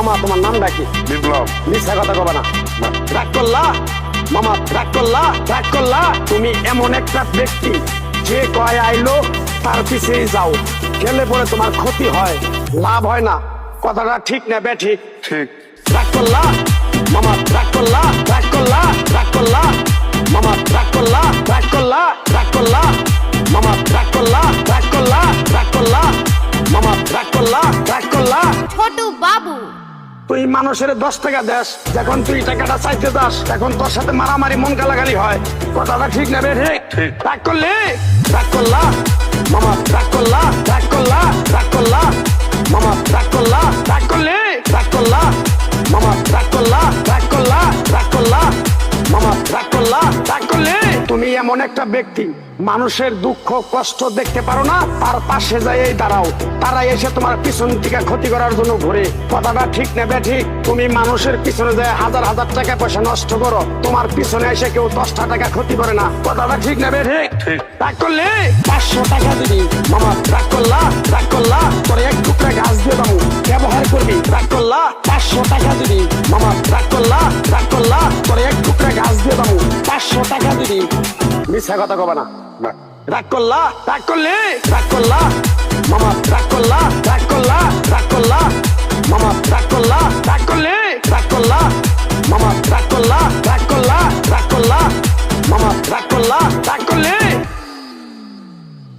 মামা তোমার নামটা কি? বিপ্লব। মিথ্যা কথা কবা না। রাগ করলা মামা, রাগ করলা, রাগ করলা। তুমি এমন একটা ব্যক্তি যে কয় আইলো তার পিছেই যাও, গেলে পরে তোমার ক্ষতি হয়, লাভ হয় না। কথাটা ঠিক না বেঠিক? ঠিক। রাগ করলা মামা, রাগ করলা, রাগ করলা, রাগ করলা মামা, রাগ করলা, রাগ করলা, রাগ করলা মামা, রাগ করলা, রাগ করলা, রাগ করলা মামা, রাগ করলা, রাগ করলা। ছোট বাবু, তুই মানুষের 10 টাকা দেস, যখন তুই টাকাটা চাইতে যাস তখন তোর সাথে মারামারি মন গালাগালি হয়। কথাটা ঠিক না বেঠিক? ঠিক। রাগ করলে রাগ করলা মামা, রাগ করলা, রাগ করলা, রাগ করলা মামা, রাগ করলা, রাগ করলে রাগ করলা মামা, রাগ করলা, রাগ করলা, রাগ করলা মামা, রাগ করলা, রাগ করলে। তুমি এমন একটা ব্যক্তি মানুষের দুঃখ কষ্ট দেখতে পারো না, তার পাশে যাই দাঁড়াও, তারা এসে তোমার পিছন থেকে ক্ষতি করার জন্য ঘুরে। কথাটা ঠিক না বেঠিক? তুমি মানুষের পিছনে যায় হাজার হাজার টাকা পয়সা নষ্ট করো, তোমার পিছনে এসে কেউ 10টা টাকা ক্ষতি করে না। কথাটা ঠিক না বেঠিক? ঠিক। রাগ করলে 500 টাকা দিবি মামা, রাগ করলা, রাগ করলা, তোর এক টুকরা গাছ দিয়ে দাও, ব্যবহার করবি। রাগ করলা 500 টাকা দিবি মামা, রাগ করলা, রাগ করলা, তোর এক টুকরা গাছ দিয়ে দাও, 500 টাকা দিবি। মিথ্যা কথা কবা না। না। রাগ করলা, রাগ করলে রাগ করলা মামা, রাগ করলা, রাগ করলা, রাগ করলা